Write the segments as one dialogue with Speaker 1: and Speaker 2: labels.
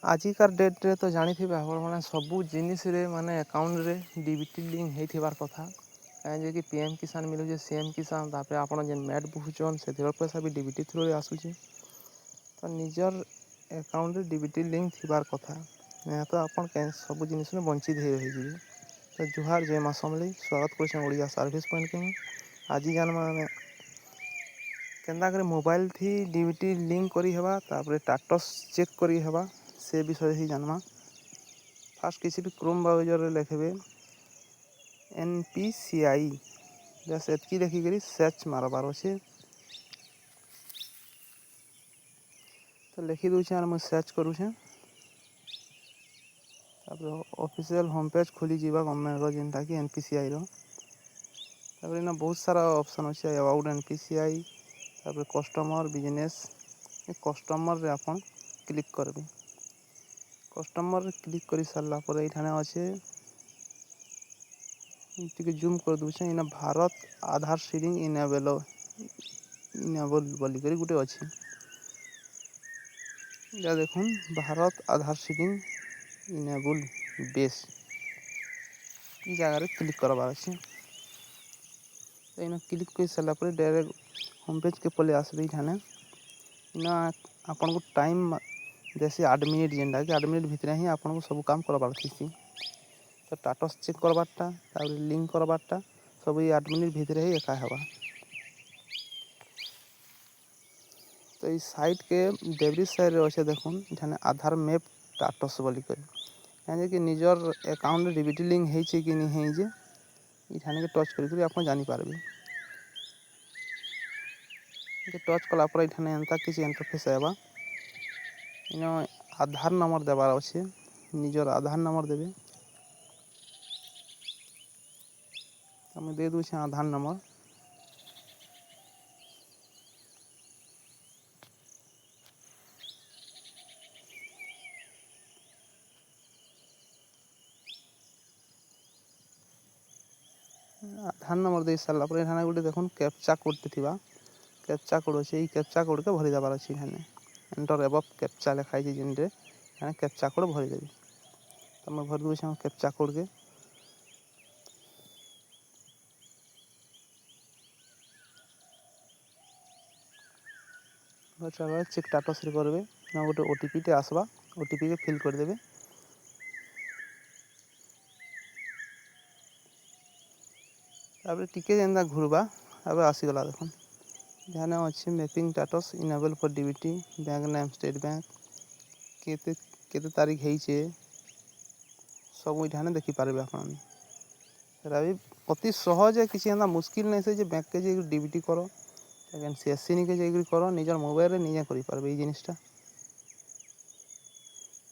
Speaker 1: आजिकार डेट्रे तो जानी मैंने सबू जिनिस माने अकाउंट रे डीबीटी लिंक होइथिबार कथा कहीं कि पीएम किसान मिलूचे सीएम किसान तापर आपन जेन मैट बुझुचन से पैसा भी डीबीटी थ्रू रे आसुचे तो निजर अकाउंट रे डीबीटी लिंक थिबार कथा नहीं तो आपन सब जिनिस में वंचित हो रही। तो जुहार जय माँ समली स्वागत कर सर्विस पॉइंट के आज जानमा केन्ता करे मोबाइल थी डीबीटी लिंक करी हेबा तापर स्टेटस चेक करी हेबा से विषय ही जानमा। फास्ट किसी भी क्रोम ब्राउजर रे लिखबे NPCI जैसे एतकी देखिक सर्च मारबार अच्छे तो लिखी दूचे और मुझे सर्च करूचे ऑफिशियल होम पेज खोली जीवा गवर्नमेंट रो जेनटा कि NPCI रो तापर इना बहुत सारा ऑप्शन अच्छे अबाउट NPCI तापर कस्टमर बिजनेस कस्टमर रे अपन क्लिक करबे कस्टमर क्लिक कर सारा पर ये अच्छे टी जूम कर दूचे इना भारत आधार सीडिंग इनेबल बोलिक गोटे अच्छी या देखुन भारत आधार सीडिंग इनेबल बेस ये जगह क्लिक करवार अच्छे तो इन क्लिक कर सारापर डायरेक्ट होम पेज के पले आसबे इठाने इना आपन को टाइम जैसे 8 मिनट जेनटा कि 8 मिनट भितर ही आपन को सब काम करवार थी तो स्टेटस चेक करवार्टा लिंक करवार्टा सब ये 8 मिनट भितर ही एका हेबा। तो ये साइट के डेवरी साइड रे अच्छे देखुन इठाने आधार मैप स्टेटस बोलिक कहीं कि निजर अकाउंट डीबीटी लिंक होइछे कि नहीं होइछे इठाने के टच करी आप जानी पारबे टच कलापर इठाने एंता किसी इंटरफेस आएगा इन आधार नंबर देवार अच्छे निजर आधार नंबर देवे तो दे दूचे आधार नंबर आधार नंबर दे सारापर एठाने गोटे देखुन कैप्चा कोड थिबा कैप्चा कोड अच्छे ये कैप्चा कोड के भरी देवार अच्छे एठाने एंटर एबव कैप्चा लिखाई जेन कैप्चा कोड भरी देवी तो मैं भर दूचे कैप्चा कोड के चेक स्टेटस रे करबे गोटे ओटीपी टे आसवा ओटीपी के फिल कर देबे तापर टिके जेनता घुरबा अब आसीगला देखुन ध्यान अच्छे mapping status enable for DBT bank name state bank केते केते तारीख होइछे सब इठाने देखि पारबे आपन सेटा भी अति सहज है किसी एंता मुश्किल नहीं से बैंक के जे डीबीटी करो सीएससी नि के जे करो निजर मोबाइल रे निजे करि पारबे ये जिनिसटा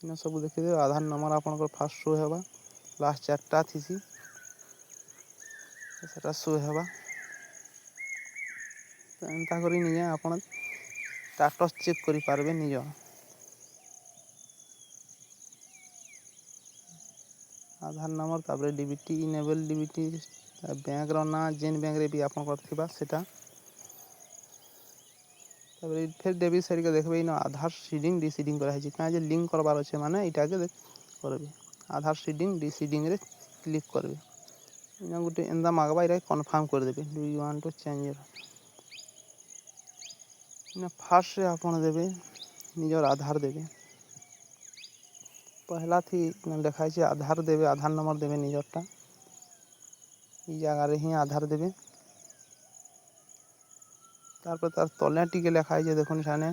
Speaker 1: इन सब देखिए आधार नंबर आपन फास्ट शो हेबा लास्ट चार्टा थीसी सेटा शो हेबा तो एंता करी निजे आपन स्टेटस चेक करि पारबे निज आधार नंबर तापर डीबीटी इनेबल डीबीटी बैंक रो ना जेन बैंक रे भी आपन करथिबा सेटा तापर फिर डेबिट साइड के देखबे इन आधार सीडिंग डीसीडिंग करा है कहाँ जे लिंक करवार अच्छे माने इटा के करबे आधार सीडिंग डीसीडिंग रे क्लिक करबे इन गोटे एंदा मागबा इरा कन्फर्म कर देबे do you want to change your इन फास्ट रे आपन देबे निजर आधार देबे पहला थी लिखाई छे आधार देबे आधार नंबर देबे निजरटा ई जगह रे ही आधार देबे तारपर तार तले टिके लिखाई छे देखुन छाने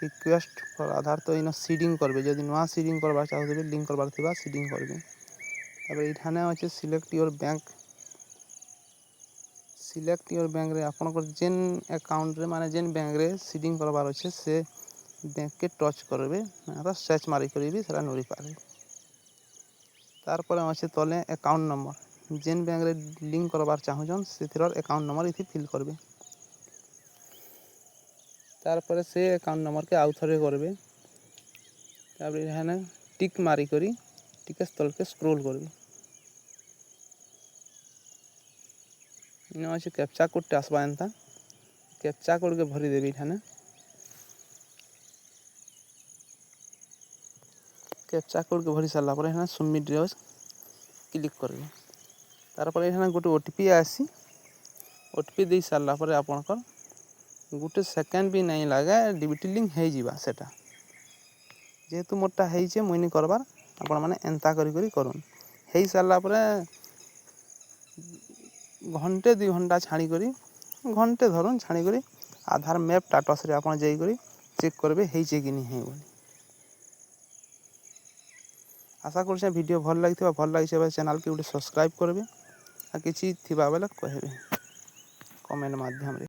Speaker 1: रिक्वेस्ट फॉर आधार तो इन सीडिंग करबे जदि नवा सीडिंग करबा चाहबे लिंक करबार थिबा सीडिंग करबे तापर इठाने अच्छे सिलेक्ट योर बैंक रे आपन जेन अकाउंट रे माने जेन बैंक रे सीडिंग करबार अच्छे से बैंक के टच करबे सर्च मारी करी भी सेटा नोरी पारे तारपर अच्छे तले अकाउंट नंबर जेन बैंक रे लिंक करबार चाहुचन सेथिर अकाउंट नंबर इथि फिल करबे तारपर से अकाउंट नंबर के आउ थरे करबे तापर एहाने टिक मारी करी टिके तल के स्क्रॉल करबे इन अच्छे कैप्चा कोड टे आसबा एंता कैप्चा कोड के भरी देबे एठाने कैप्चा कोड के भरी सारा पर सबमिट क्लिक करेंगे तार पर गोटे ओटीपी आसी ओटीपी दे सारा पर आपणकर गोटे सेकेंड भी नहीं लगे डीबीटी लिंक हो जावा सेटा जेहेतु मोटा है मुई करबार आपण मैंने एंता करी करूँ हो सारा पर घंटे 2 घंटा छाणी करी घंटे धरुन छाणी करी आधार मैप स्टेटस रे आपण जाई करी चेक करबे हेइचे कि नहीं बोली आशा कर वीडियो भल लगी चैनल के गोटे सब्सक्राइब करबे आ किछि थिबा बेले कहबे कमेंट माध्यम रे।